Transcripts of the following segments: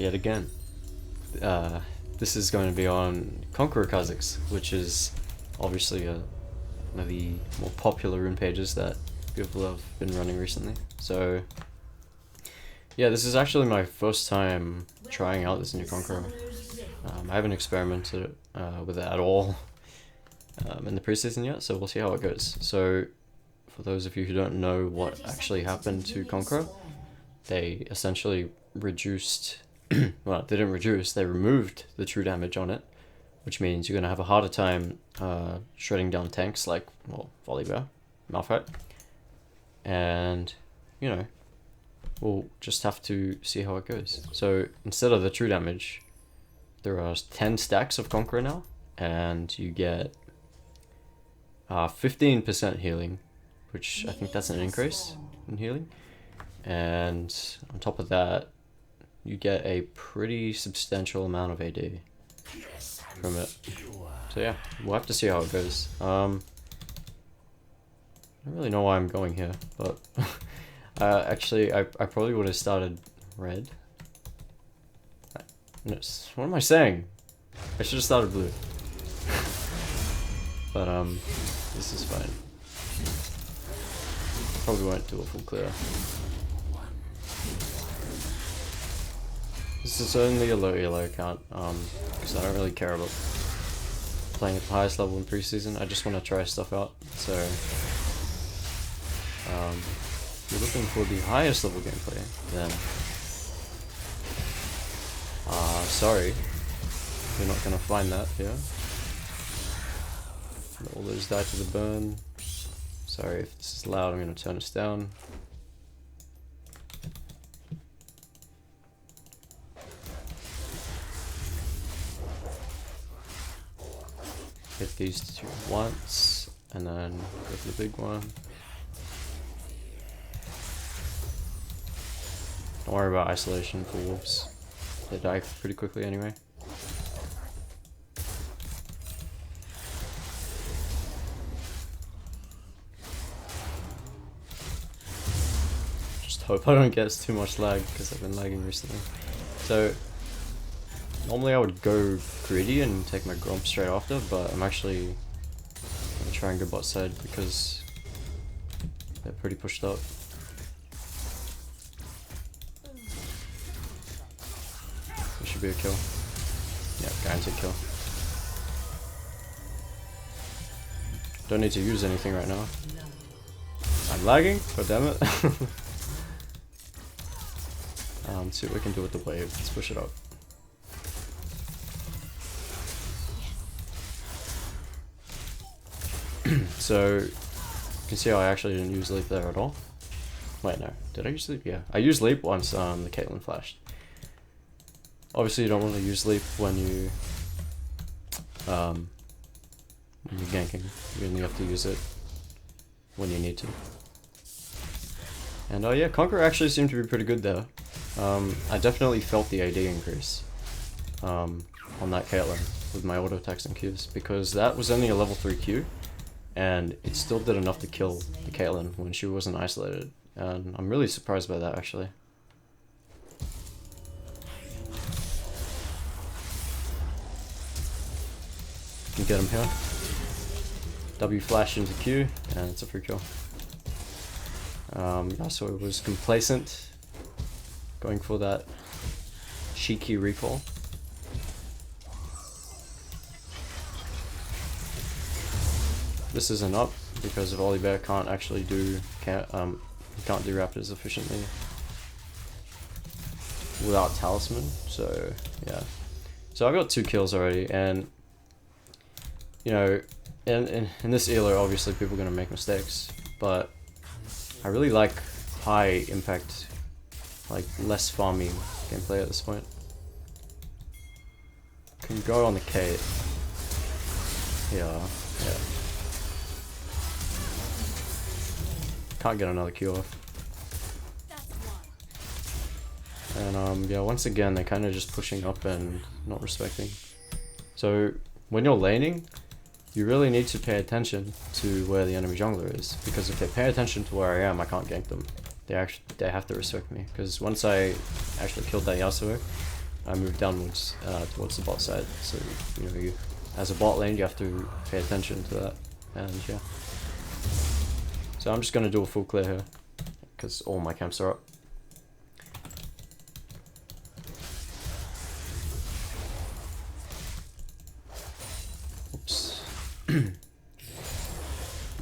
yet again. This is going to be on Conqueror Kha'Zix, which is obviously one of the more popular rune pages that people have been running recently. So yeah, this is actually my first time trying out this new Conqueror. I haven't experimented with it at all in the preseason yet, so we'll see how it goes. So for those of you who don't know what actually happened to Conqueror, they essentially reduced, well, they didn't reduce, they removed the true damage on it, which means you're going to have a harder time shredding down tanks like, well, Volibear, Malphite, and, you know, we'll just have to see how it goes. So instead of the true damage, there are 10 stacks of Conqueror now, and you get 15% healing, which I think that's an increase in healing. And on top of that, you get a pretty substantial amount of AD from it. So yeah, we'll have to see how it goes. I don't really know why I'm going here, but actually I probably would have started red. No, what am I saying? I should have started blue. But this is fine. Probably won't do a full clear. This is only a low elo account, because I don't really care about playing at the highest level in preseason. I just want to try stuff out. So if you're looking for the highest level gameplay, then sorry, you're not gonna find that here. All those die to the burn. Sorry if this is loud, I'm gonna turn this down. Hit these two once, and then go for the big one. Don't worry about isolation for wolves. They die pretty quickly anyway. Just hope I don't get too much lag, because I've been lagging recently. So normally I would go greedy and take my Gromp straight after, but I'm actually going to try and go bot side because they're pretty pushed up. This should be a kill. Yeah, guaranteed kill. Don't need to use anything right now. I'm lagging, god damn it. Let's see what we can do with the wave. Let's push it up. So you can see how I actually didn't use leap there at all. Wait, no, did I use leap? Yeah, I used leap once the Caitlyn flashed. Obviously you don't want to use leap when you're ganking. You only have to use it when you need to. And yeah, Conqueror actually seemed to be pretty good there. I definitely felt the AD increase on that Caitlyn with my auto attacks and Qs, because that was only a level 3 Q, and it still did enough to kill the Caitlyn when she wasn't isolated, and I'm really surprised by that actually. You can get him here. W flash into Q, and it's a free kill. Yasuo was complacent, going for that cheeky recall. This isn't up because Volibear can't actually do can't do Raptors efficiently without Talisman. So yeah, so I got 2 kills already, and you know, in this elo, obviously people are gonna make mistakes, but I really like high impact, like less farming gameplay at this point. Can go on the Kate. Yeah. Can't get another Q off. And yeah, once again they're kind of just pushing up and not respecting. So when you're laning, you really need to pay attention to where the enemy jungler is, because if they pay attention to where I am, I can't gank them. They have to respect me, because once I actually killed that Yasuo, I moved downwards towards the bot side. So you know, as a bot lane, you have to pay attention to that. And yeah. So I'm just gonna do a full clear here because all my camps are up. Oops.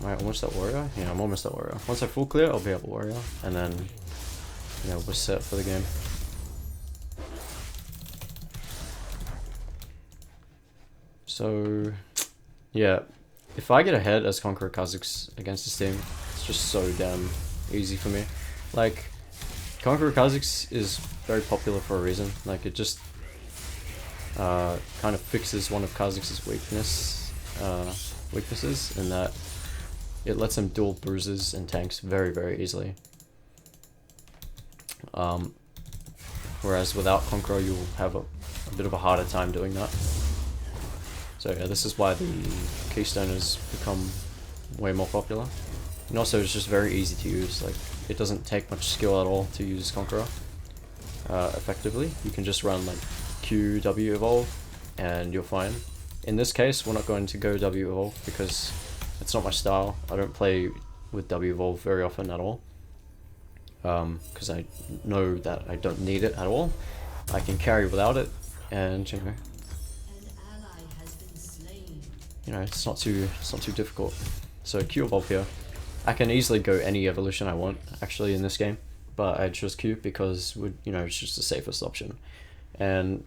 Alright, almost at warrior? Yeah, I'm almost at warrior. Once I full clear, I'll be at warrior, and then, you know, we're set for the game. So, yeah, if I get ahead as Conqueror Kha'Zix against this team, it's just so damn easy for me. Like, Conqueror Kha'Zix is very popular for a reason. Like, it just kind of fixes one of Kha'Zix's weaknesses in that it lets him duel bruises and tanks very, very easily. Whereas without Conqueror, you'll have a bit of a harder time doing that. So yeah, this is why the Keystone has become way more popular. And also it's just very easy to use. Like, it doesn't take much skill at all to use Conqueror effectively. You can just run like Q, W evolve, and you're fine. In this case, we're not going to go W evolve because it's not my style. I don't play with W evolve very often at all. Because I know that I don't need it at all. I can carry without it, and you know, it's not too difficult. So Q evolve here. I can easily go any evolution I want actually in this game, but I chose Q because you know, it's just the safest option. And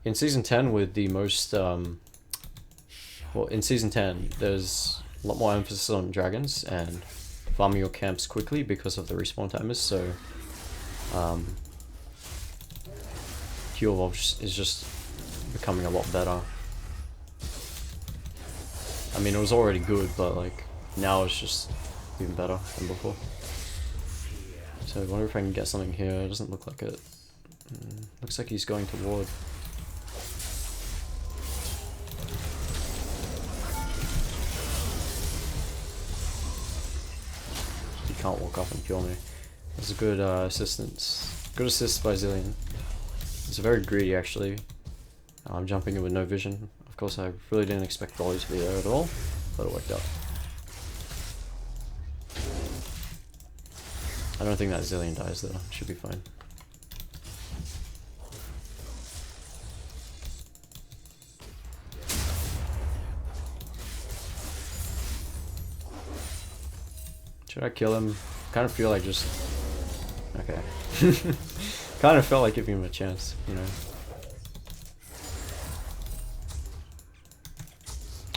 in season 10 with the most well, in season 10 there's a lot more emphasis on dragons and farming your camps quickly because of the respawn timers, so Q evolve is just becoming a lot better. I mean, it was already good, but like now it's just even better than before. So I wonder if I can get something here. It doesn't look like it. Looks like he's going to ward. He can't walk up and kill me. That's a good assistance. Good assist by Zilean. It's very greedy actually. I'm jumping in with no vision. Of course, I really didn't expect volley to be there at all, but it worked out. I don't think that Zilean dies though. Should be fine. Should I kill him? Kind of feel like just... Okay. Kind of felt like giving him a chance, you know.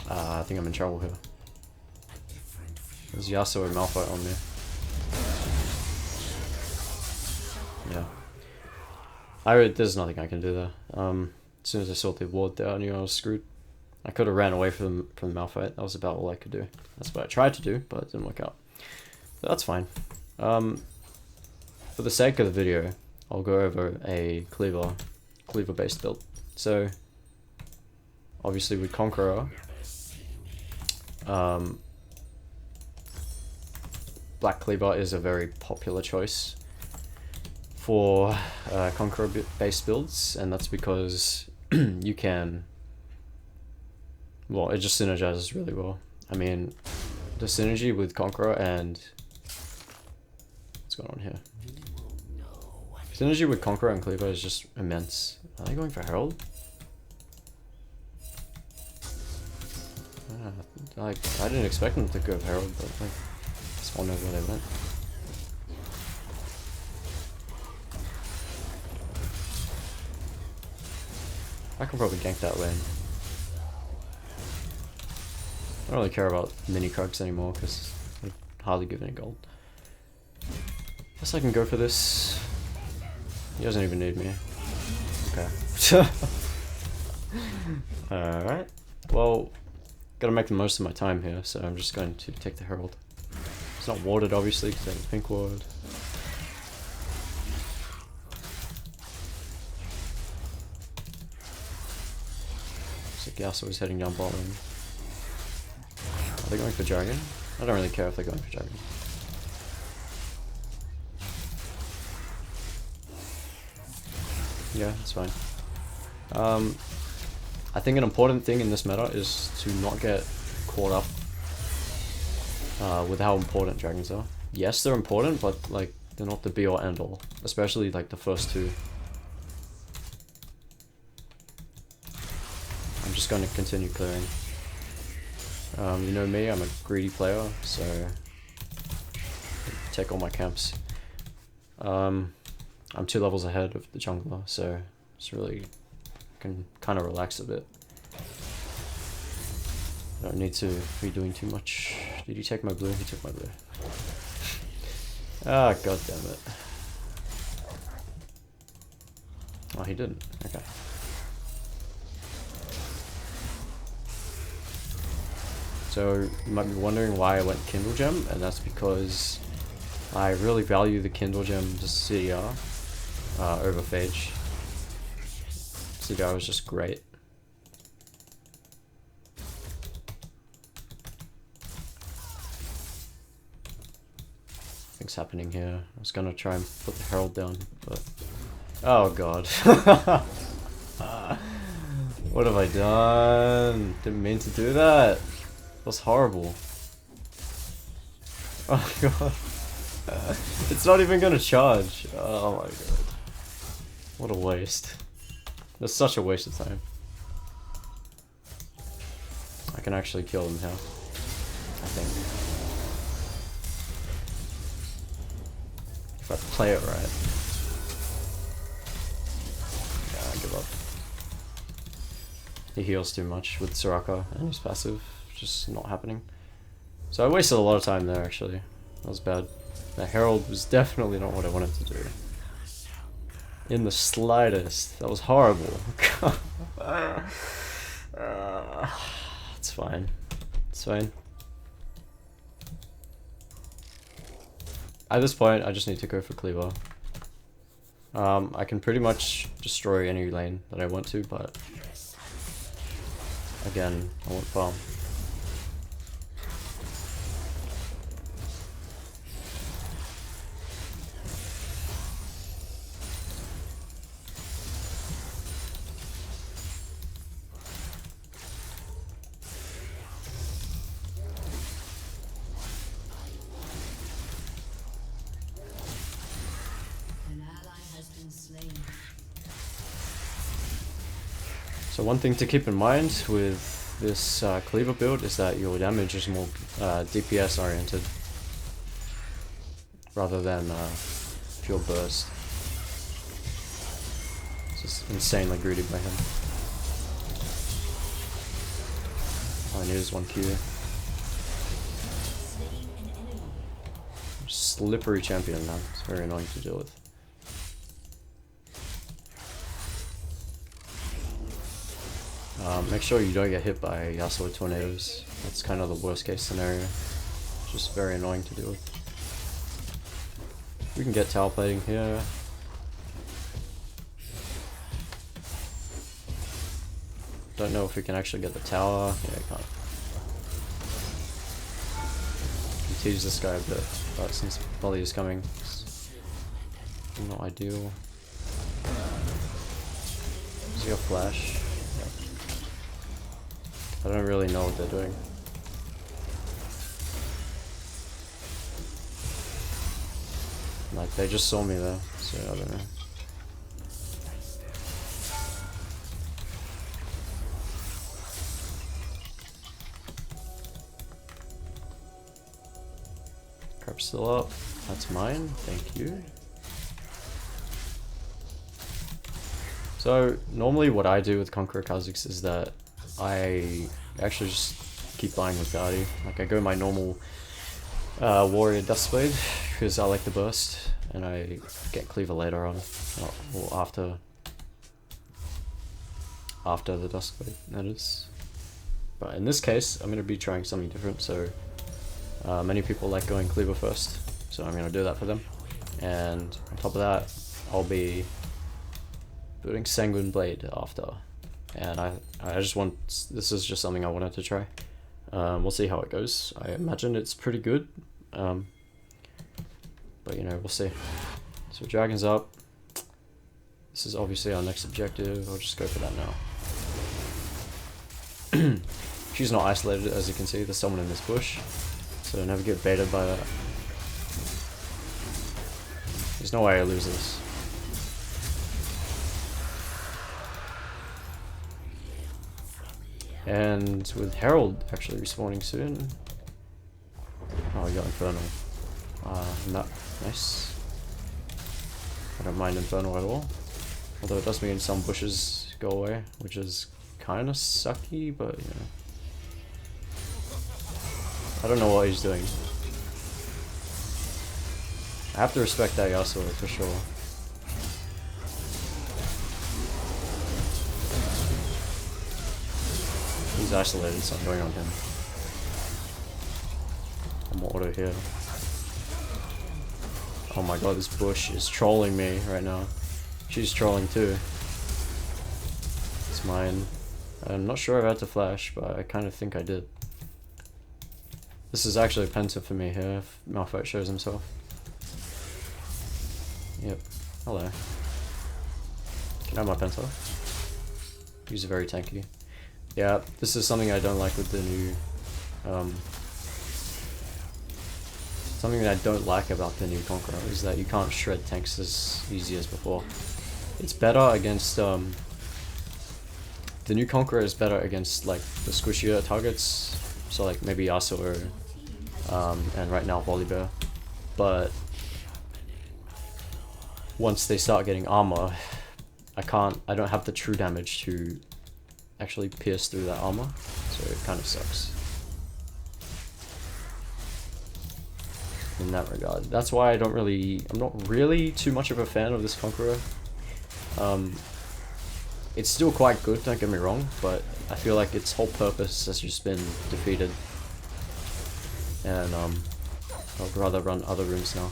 I think I'm in trouble here. There's Yasuo and Malphite on me. Yeah. There's nothing I can do there. As soon as I saw the ward there, I knew I was screwed. I could have ran away from the Malphite. That was about all I could do. That's what I tried to do, but it didn't work out. But that's fine. For the sake of the video, I'll go over a cleaver based build. So obviously with Conqueror, Black Cleaver is a very popular choice for Conqueror based builds, and that's because you can, well, it just synergizes really well. I mean, the synergy with Conqueror and what's going on here? Synergy with Conqueror and Cleaver is just immense. Are they going for Herald? Like, I didn't expect them to go Herald, but like, just wonder where they went. I can probably gank that lane. I don't really care about mini Krugs anymore because I hardly give any gold. Guess I can go for this. He doesn't even need me. Okay. Alright. Well, gotta make the most of my time here, so I'm just going to take the Herald. It's not warded obviously because I have a pink ward. Looks like Yasuo is heading down bottom. Are they going for Dragon? I don't really care if they're going for Dragon. Yeah, that's fine. I think an important thing in this meta is to not get caught up with how important dragons are. Yes, they're important, but like they're not the be or end all, especially like the first two. I'm just going to continue clearing. You know me, I'm a greedy player, so take all my camps. I'm 2 levels ahead of the jungler, so it's really can kind of relax a bit. I don't need to be doing too much. Did he take my blue? He took my blue. Ah, god damn it. Oh, he didn't. Okay. So you might be wondering why I went Kindle Gem, and that's because I really value the Kindle Gem CDR over Phage. CDR was just great. Things happening here. I was gonna try and put the Herald down, but oh god. What have I done? Didn't mean to do that. That was horrible. Oh god. It's not even gonna charge. Oh my god. What a waste. That's such a waste of time. I can actually kill him now, I think. If I play it right. Yeah, I give up. He heals too much with Soraka and his passive. Just not happening. So I wasted a lot of time there actually. That was bad. The Herald was definitely not what I wanted to do. In the slightest. That was horrible. It's fine. It's fine. At this point, I just need to go for Cleaver. I can pretty much destroy any lane that I want to, but again, I want farm. So one thing to keep in mind with this Cleaver build is that your damage is more DPS oriented rather than pure burst. It's just insanely greedy by him. All I need is 1 Q. Slippery champion, man. It's very annoying to deal with. Make sure you don't get hit by Yasuo tornadoes. That's kind of the worst case scenario. It's just very annoying to deal with. We can get tower plating here. Don't know if we can actually get the tower. Yeah, I can't. Can tease this guy a bit, but since volley is coming, it's not ideal. Does he have flash? I don't really know what they're doing. Like, they just saw me there, so I don't know. Crap's still up. That's mine, thank you. So, normally what I do with Conqueror Kha'Zix is that I actually just keep buying lethality. Like I go my normal warrior Duskblade because I like the burst, and I get Cleaver later on, or after the Duskblade, that is. But in this case, I'm going to be trying something different. So many people like going Cleaver first, so I'm going to do that for them. And on top of that, I'll be building Sanguine Blade after. And I just want, this is just something I wanted to try. We'll see how it goes. I imagine it's pretty good. But you know, we'll see. So dragon's up. This is obviously our next objective. I'll just go for that now. She's not isolated, as you can see. There's someone in this bush, so never get baited by that. There's no way I lose this. And with Herald actually respawning soon. Oh, we got Inferno. Nice. I don't mind Inferno at all. Although it does mean some bushes go away, which is kind of sucky, but you know. I don't know what he's doing. I have to respect that Yasuo for sure. He's isolated, so I'm going on him. I'm auto here. Oh my god, this bush is trolling me right now. She's trolling too. It's mine. I'm not sure if I had to flash, but I kind of think I did. This is actually a penta for me here if Malphite shows himself. Yep. Hello. Can I have my penta? He's very tanky. Yeah, this is something I don't like with the new something that I don't like about the new Conqueror is that you can't shred tanks as easy as before. It's better against the new Conqueror is better against like the squishier targets, so like maybe Yasuo and right now Volibear, but once they start getting armor, I don't have the true damage to actually pierce through that armor, so it kind of sucks in that regard. That's why I'm not really too much of a fan of this Conqueror. It's still quite good, don't get me wrong, but I feel like its whole purpose has just been defeated, and I'd rather run other runes now.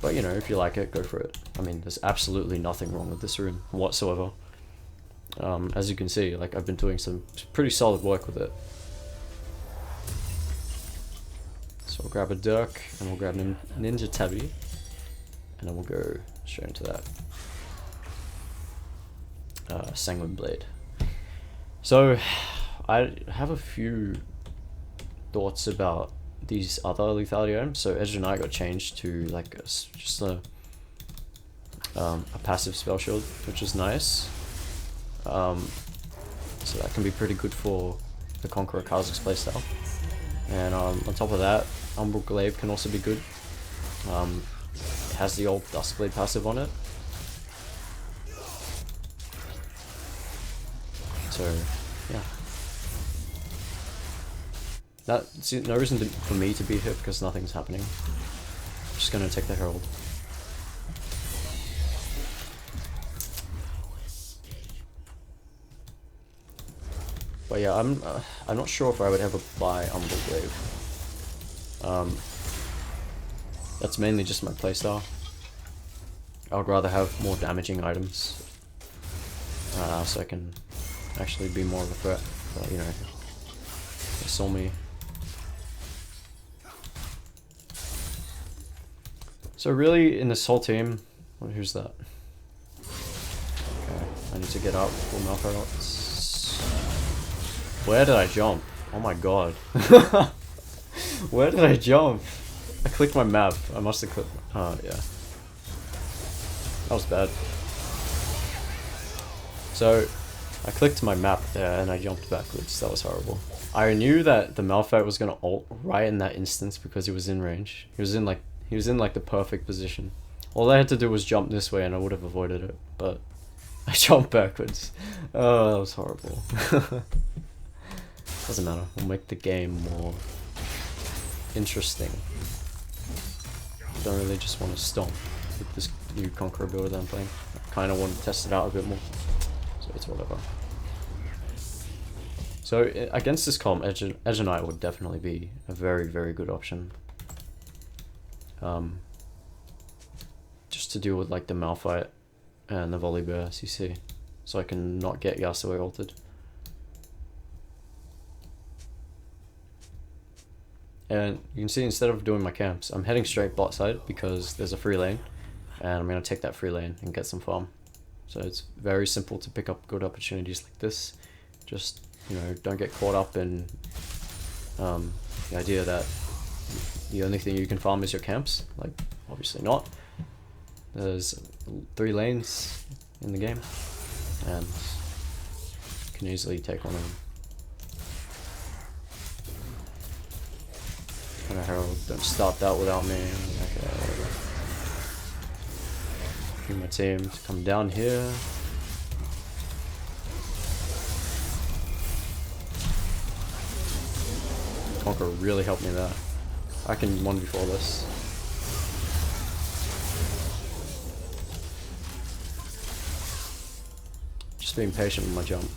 But you know, if you like it, go for it. I mean, there's absolutely nothing wrong with this rune whatsoever. As you can see, like I've been doing some pretty solid work with it. So we'll grab a Dirk, and we'll grab Ninja Tabby, and then we'll go straight into that Sanguine Blade. So I have a few thoughts about these other lethality items. So Edge and I got changed to like just a passive spell shield, which is nice. So that can be pretty good for the Conqueror Kha'Zix playstyle. And on top of that, Umbral Glaive can also be good. It has the old Duskblade passive on it. So yeah. That's no reason for me to be here because nothing's happening. I'm just gonna take the Herald. But yeah, I'm not sure if I would ever buy Umbral Glaive. That's mainly just my playstyle. I would rather have more damaging items, so I can actually be more of a threat. But you know, they saw me. So really, in this whole team, who's that? Okay, I need to get up for Malphite. Where did I jump? Oh my god. Where did I jump? I clicked my map. I must have clicked. Oh, yeah. That was bad. So, I clicked my map there and I jumped backwards. That was horrible. I knew that the Malphite was gonna ult right in that instance because he was in range. He was in like the perfect position. All I had to do was jump this way and I would have avoided it, but I jumped backwards. Oh, that was horrible. Doesn't matter, we'll make the game more interesting. I don't really just want to stomp with this new Conqueror build that I'm playing. I kind of want to test it out a bit more, so it's whatever. So against this comp, Edge and I would definitely be a very, very good option. Just to deal with like the Malphite and the Volibear CC, so I can not get Yasuo ulted. And you can see instead of doing my camps, I'm heading straight bot side because there's a free lane. and I'm going to take that free lane and get some farm. So it's very simple to pick up good opportunities like this. Just, you know, don't get caught up in the idea that the only thing you can farm is your camps. Like, obviously not. There's 3 lanes in the game, and you can easily take one of them. And a herald, don't start that without me. Okay, whatever. Need my team to come down here. Conqueror really helped me there. I can 1v4 this. Just being patient with my jump.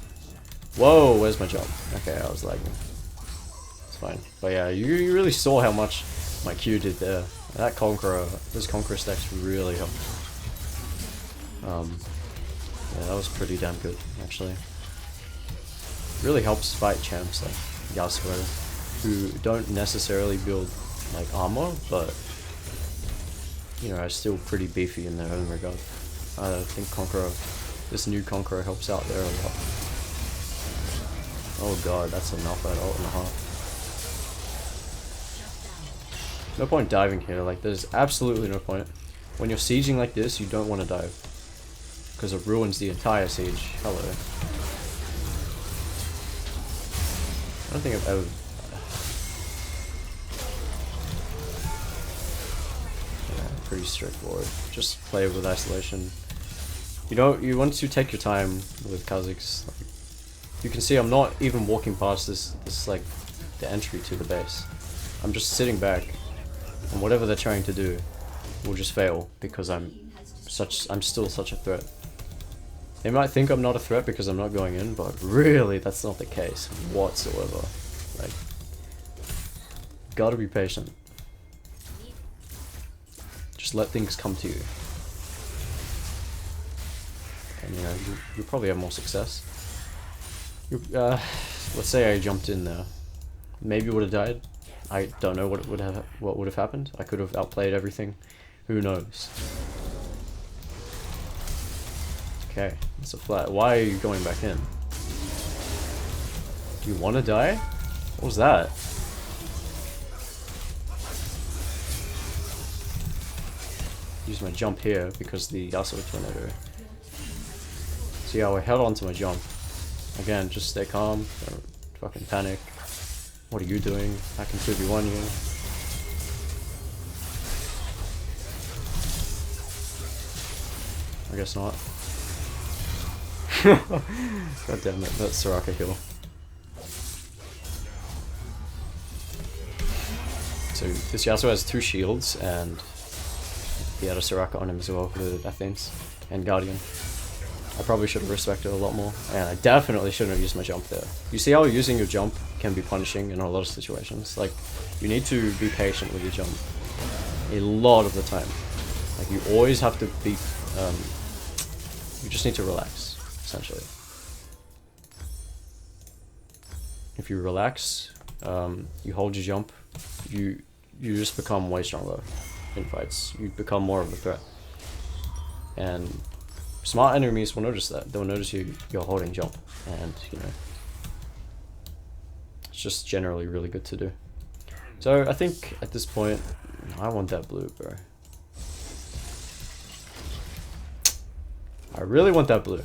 Whoa, where's my jump? Okay, I was lagging. It's fine. But yeah, you really saw how much my Q did there. That Conqueror, those Conqueror stacks really helped. Yeah, that was pretty damn good, actually. Really helps fight champs like Yasuo, who don't necessarily build like armor, but you know, are still pretty beefy in their own regard. I think Conqueror, this new Conqueror helps out there a lot. Oh god, that's enough at ult and a half. No point diving here, like there's absolutely no point. When you're sieging like this, you don't want to dive, because it ruins the entire siege. Hello. I don't think I've ever... Yeah, pretty straightforward. Just play with isolation. You want to take your time with Kha'Zix. Like, you can see I'm not even walking past this like the entry to the base. I'm just sitting back, and whatever they're trying to do will just fail because I'm still such a threat. They might think I'm not a threat because I'm not going in, but really that's not the case whatsoever. Like, gotta be patient. Just let things come to you. And you know, you'll probably have more success. Let's say I jumped in there. Maybe would have died. I don't know what would have happened. I could have outplayed everything. Who knows? Okay, it's a flat. Why are you going back in? Do you want to die? What was that? Use my jump here because the Yasuo tornado. See how I held on to my jump. Again, just stay calm. Don't fucking panic. What are you doing? I can 2v1 you. I guess not. God damn it, that's Soraka heal. So this Yasuo has 2 shields, and he had a Soraka on him as well with Athenes and Guardian. I probably should have respected a lot more, and I definitely shouldn't have used my jump there. You see how using your jump can be punishing in a lot of situations? Like, you need to be patient with your jump a lot of the time. Like, you always have to be, you just need to relax, essentially. If you relax, you hold your jump, you just become way stronger in fights. You become more of a threat. And smart enemies will notice that. They'll notice you're holding jump, and you know, it's just generally really good to do. So I think at this point, I want that blue, bro. I really want that blue.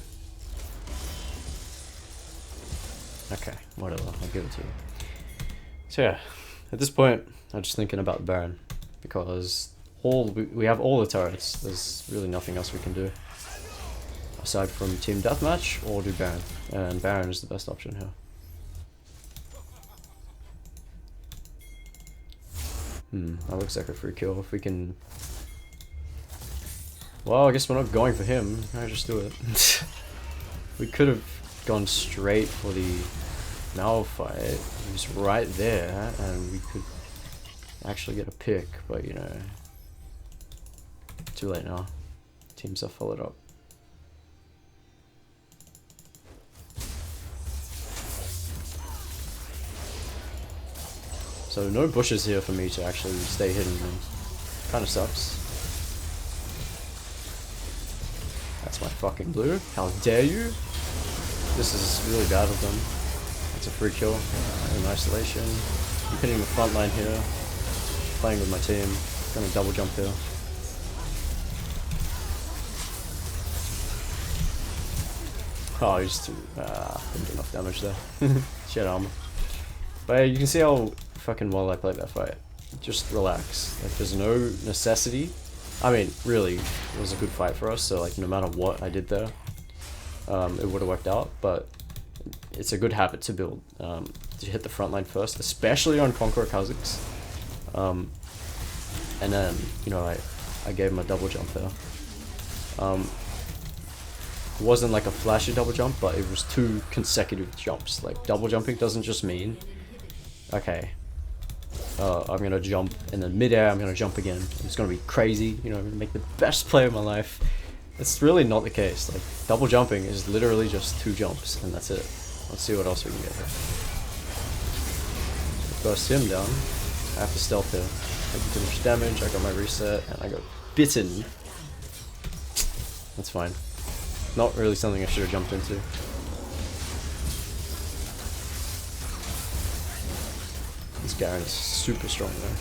Okay, whatever, I'll give it to you. So yeah, at this point, I'm just thinking about the Baron, because we have all the turrets. There's really nothing else we can do aside from team deathmatch or do Baron, and Baron is the best option here. That looks like a free kill. If we can... Well, I guess we're not going for him. I just do it. We could have gone straight for the Malphite. He's right there, and we could actually get a pick, but you know, too late now. Teams have followed up. So no bushes here for me to actually stay hidden. Kind of sucks. fucking blue. How dare you? This is really bad of them. It's a free kill in isolation. I'm hitting the front line here. Playing with my team. Gonna double jump here. Oh, he's too... didn't do enough damage there. Shit armor. But yeah, you can see how fucking well I played that fight. Just relax. Like, there's no necessity. I mean, really, it was a good fight for us, so like, no matter what I did there, it would have worked out, but it's a good habit to build, to hit the front line first, especially on Conqueror Kha'Zix. And then, you know, I gave him a double jump there. It wasn't like a flashy double jump, but it was 2 consecutive jumps. Like, double jumping doesn't just mean, okay, I'm gonna jump, and then mid-air I'm gonna jump again. It's gonna be crazy, you know, I'm gonna make the best play of my life. It's really not the case. Like, double jumping is literally just 2 jumps, and that's it. Let's see what else we can get here. Burst him down. I have to stealth here. Taking too much damage, I got my reset, and I got bitten. That's fine. Not really something I should have jumped into. This Garen is super strong though.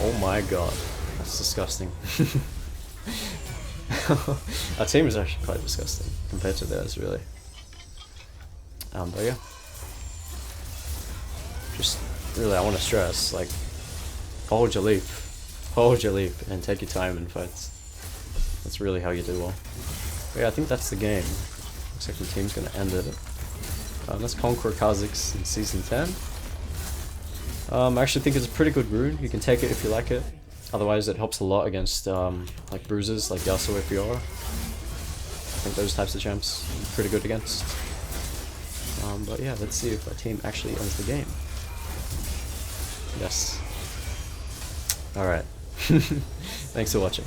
Oh my god. That's disgusting. Our team is actually quite disgusting compared to theirs, really. But yeah. Just really, I want to stress, like, hold your leap, and take your time in fights. That's really how you do well. But yeah, I think that's the game. Looks like the team's gonna end it. Let's Conqueror Kha'Zix in Season 10. I actually think it's a pretty good rune. You can take it if you like it. Otherwise, it helps a lot against like bruises, like Yasuo if you are. I think those types of champs are pretty good against. But yeah, let's see if our team actually ends the game. Yes. Alright. Thanks for watching.